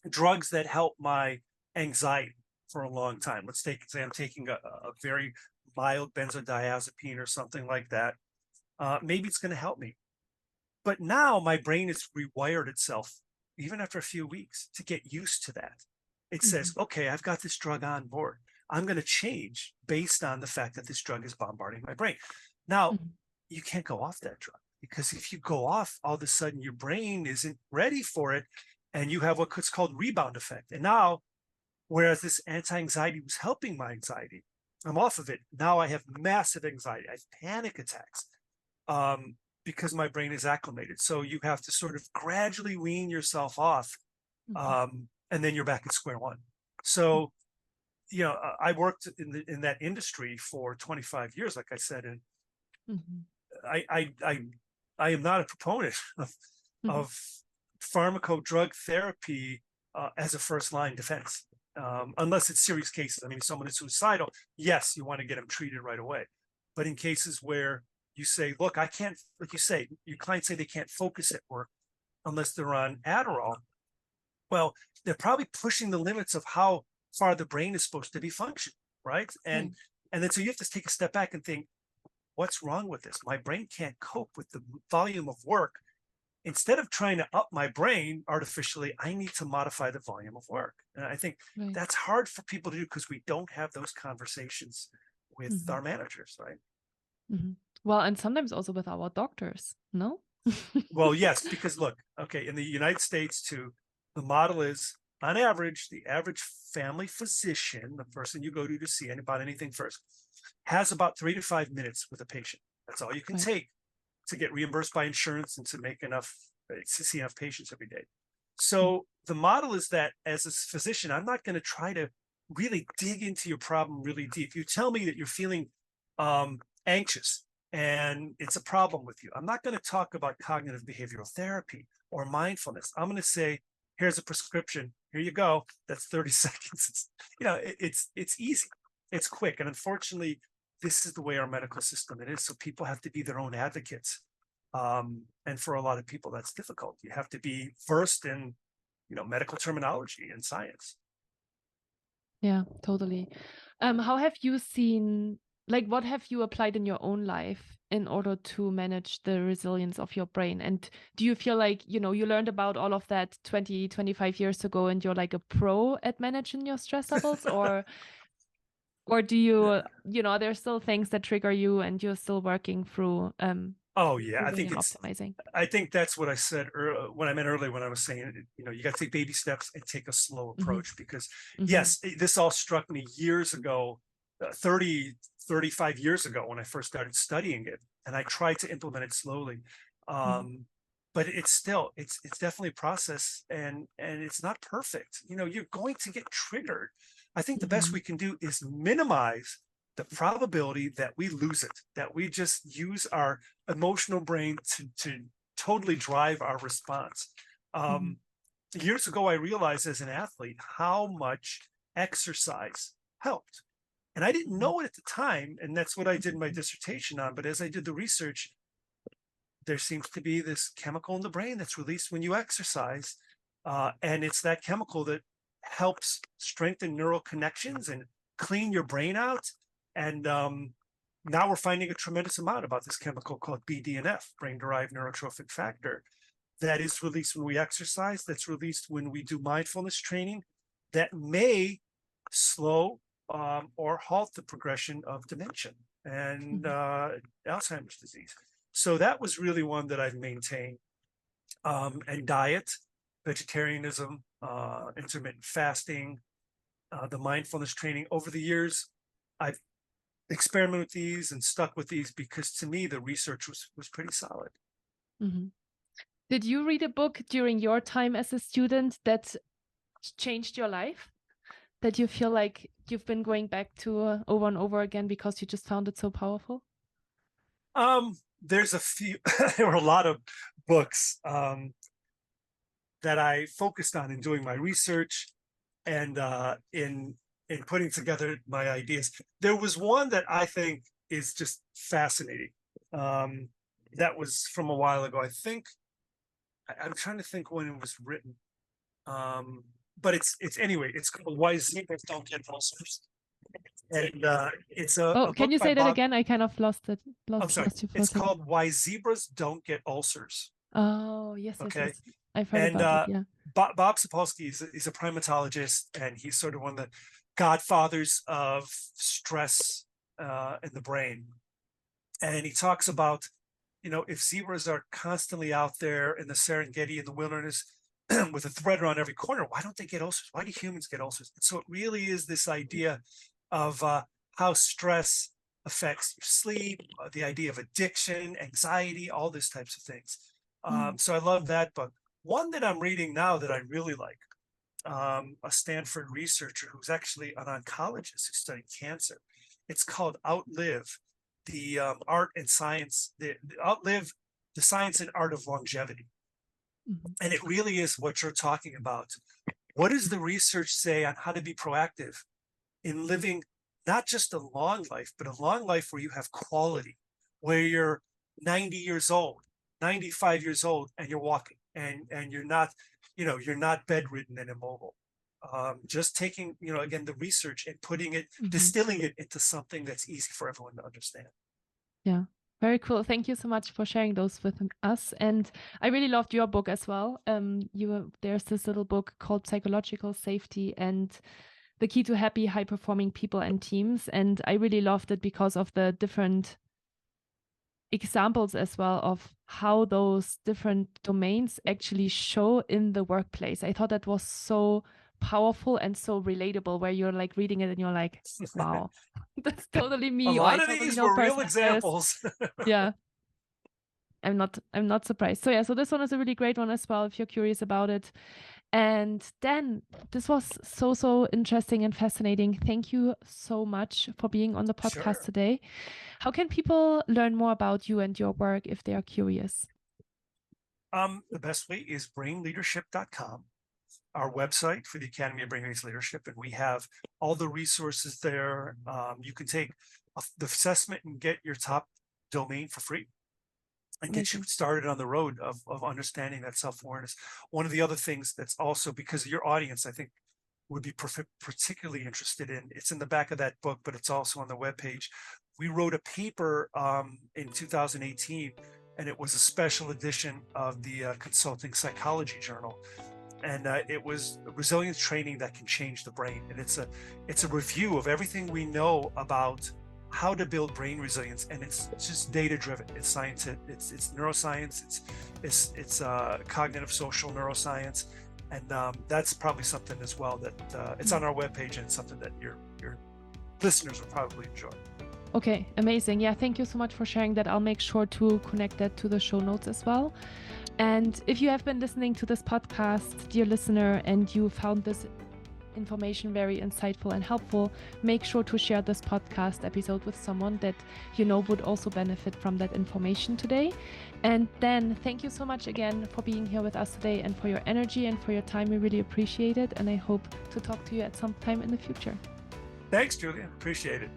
[SPEAKER 1] drugs that help my anxiety for a long time, let's say I'm taking a very mild benzodiazepine or something like that, maybe it's going to help me. But now my brain has rewired itself, even after a few weeks, to get used to that. It says,
[SPEAKER 2] Mhm.
[SPEAKER 1] okay, I've got this drug on board. I'm going to change based on the fact that this drug is bombarding my brain. Now,
[SPEAKER 2] Mhm.
[SPEAKER 1] you can't go off that drug, because if you go off, all of a sudden your brain isn't ready for it, and you have what's called rebound effect. And now, whereas this anti-anxiety was helping my anxiety, I'm off of it. Now I have massive anxiety. I have panic attacks, um, because my brain is acclimated. So you have to sort of gradually wean yourself off,
[SPEAKER 2] Mhm.
[SPEAKER 1] and then you're back at square one. So, I worked in that industry for 25 years, like I said, and
[SPEAKER 2] Mhm.
[SPEAKER 1] I I I, I am not a proponent
[SPEAKER 2] Mhm.
[SPEAKER 1] of pharmaco-drug therapy as a first-line defense, unless it's serious cases. I mean, someone is suicidal, yes, you want to get them treated right away. But in cases where you say, look, I can't, like you say, your clients say they can't focus at work unless they're on Adderall. Well, they're probably pushing the limits of how far the brain is supposed to be functioning, right?
[SPEAKER 2] Right.
[SPEAKER 1] And then so you have to take a step back and think, what's wrong with this? My brain can't cope with the volume of work. Instead of trying to up my brain artificially, I need to modify the volume of work. And I think
[SPEAKER 2] Right.
[SPEAKER 1] that's hard for people to do, because we don't have those conversations with
[SPEAKER 2] Mhm.
[SPEAKER 1] our managers, right?
[SPEAKER 2] Mhm. Well, and sometimes also with our doctors, no?
[SPEAKER 1] Well, yes, because look, okay, in the United States too, the model is, on average, the average family physician, the person you go to see about anything first, has about 3 to 5 minutes with a patient. That's all you can
[SPEAKER 2] Right.
[SPEAKER 1] take to get reimbursed by insurance and to make enough, to see enough patients every day.
[SPEAKER 2] Mhm.
[SPEAKER 1] So the model is that, as a physician, I'm not going to try to really dig into your problem really deep. You tell me that you're feeling anxious and it's a problem with you. I'm not going to talk about cognitive behavioral therapy or mindfulness. I'm going to say, here's a prescription. Here you go. That's 30 seconds. It's easy. It's quick. And unfortunately, this is the way our medical system it is. So people have to be their own advocates. And for a lot of people, that's difficult. You have to be versed in, medical terminology and science.
[SPEAKER 2] Yeah, totally. How have you seen, like, what have you applied in your own life in order to manage the resilience of your brain? And do you feel like, you learned about all of that 20, 25 years ago and you're like a pro at managing your stress levels? Or do you, there's still things that trigger you and you're still working through
[SPEAKER 1] Oh yeah,
[SPEAKER 2] improving and optimizing?
[SPEAKER 1] I think that's what I said when I meant earlier when I was saying, you got to take baby steps and take a slow
[SPEAKER 2] Mm-hmm.
[SPEAKER 1] approach because
[SPEAKER 2] Mm-hmm.
[SPEAKER 1] yes, this all struck me years ago, 30, 35 years ago when I first started studying it, and I tried to implement it slowly. But it's definitely a process, and it's not perfect. You're going to get triggered. I think the best
[SPEAKER 2] Mm-hmm.
[SPEAKER 1] we can do is minimize the probability that we lose it, that we just use our emotional brain to totally drive our response.
[SPEAKER 2] Mm-hmm.
[SPEAKER 1] Years ago, I realized as an athlete how much exercise helped. And I didn't know it at the time. And that's what I did my dissertation on. But as I did the research, there seems to be this chemical in the brain that's released when you exercise. And it's that chemical that helps strengthen neural connections and clean your brain out. And now we're finding a tremendous amount about this chemical called BDNF, brain-derived neurotrophic factor, that is released when we exercise, that's released when we do mindfulness training, that may slow or halt the progression of dementia and Alzheimer's disease. So that was really one that I've maintained. And diet, vegetarianism, intermittent fasting, the mindfulness training. Over the years, I've experimented with these and stuck with these because to me, the research was pretty solid.
[SPEAKER 2] Mm-hmm. Did you read a book during your time as a student that changed your life? That you feel like you've been going back to over and over again because you just found it so powerful?
[SPEAKER 1] There's a few, there were a lot of books that I focused on in doing my research and in putting together my ideas. There was one that I think is just fascinating. That was from a while ago. I think I'm trying to think when it was written. But it's anyway, it's called Why Zebras Don't Get Ulcers. And it's
[SPEAKER 2] Oh,
[SPEAKER 1] a
[SPEAKER 2] can
[SPEAKER 1] book
[SPEAKER 2] you
[SPEAKER 1] by
[SPEAKER 2] say that
[SPEAKER 1] Bob.
[SPEAKER 2] again? I kind of lost it.
[SPEAKER 1] I'm sorry.
[SPEAKER 2] Lost you for a
[SPEAKER 1] It's
[SPEAKER 2] second.
[SPEAKER 1] called Why Zebras Don't Get Ulcers.
[SPEAKER 2] Oh, yes, yes,
[SPEAKER 1] Okay.
[SPEAKER 2] yes. I've heard
[SPEAKER 1] And
[SPEAKER 2] about it. Yeah.
[SPEAKER 1] Bob Sapolsky is a primatologist, and he's sort of one of the godfathers of stress in the brain. And he talks about, if zebras are constantly out there in the Serengeti in the wilderness with a thread around every corner, why don't they get ulcers? Why do humans get ulcers? And so it really is this idea of how stress affects your sleep, the idea of addiction, anxiety, all these types of things. So I love that book. One that I'm reading now that I really like, a Stanford researcher who's actually an oncologist who studied cancer. It's called Outlive the Art and Science, Outlive the Science and Art of Longevity. And it really is what you're talking about. What does the research say on how to be proactive in living not just a long life, but a long life where you have quality, where you're 90 years old, 95 years old, and you're walking and you're not, you're not bedridden and immobile. Just taking, again, the research and putting it, distilling it into something that's easy for everyone to understand.
[SPEAKER 2] Yeah. Very cool. Thank you so much for sharing those with us. And I really loved your book as well. There's this little book called Psychological Safety and the Key to Happy, High-Performing People and Teams. And I really loved it because of the different examples as well of how those different domains actually show in the workplace. I thought that was so powerful and so relatable, where you're like reading it and you're like, wow, that's totally me.
[SPEAKER 1] A
[SPEAKER 2] Or I
[SPEAKER 1] lot of
[SPEAKER 2] totally
[SPEAKER 1] these
[SPEAKER 2] know a
[SPEAKER 1] were
[SPEAKER 2] person
[SPEAKER 1] real
[SPEAKER 2] like this.
[SPEAKER 1] examples.
[SPEAKER 2] Yeah. I'm not surprised. So yeah, so this one is a really great one as well if you're curious about it. And Dan, this was so interesting and fascinating. Thank you so much for being on the podcast
[SPEAKER 1] Sure.
[SPEAKER 2] today. How can people learn more about you and your work if they are curious?
[SPEAKER 1] The best way is brainleadership.com, our website for the Academy of Brain-Based Leadership, and we have all the resources there. You can take the assessment and get your top domain for free and get you started on the road of understanding that self-awareness. One of the other things that's also, because of your audience, I think would be particularly interested in. It's in the back of that book, but it's also on the webpage. We wrote a paper in 2018, and it was a special edition of the Consulting Psychology Journal. And it was resilience training that can change the brain. And it's a review of everything we know about how to build brain resilience. And it's just data driven. It's scientific. It's neuroscience. It's cognitive social neuroscience. And that's probably something as well that it's on our webpage, and it's something that your listeners will probably enjoy.
[SPEAKER 2] Okay, amazing. Yeah, thank you so much for sharing that. I'll make sure to connect that to the show notes as well. And if you have been listening to this podcast, dear listener, and you found this information very insightful and helpful, make sure to share this podcast episode with someone that you know would also benefit from that information today. And then thank you so much again for being here with us today, and for your energy and for your time. We really appreciate it. And I hope to talk to you at some time in the future.
[SPEAKER 1] Thanks, Julia. Appreciate it.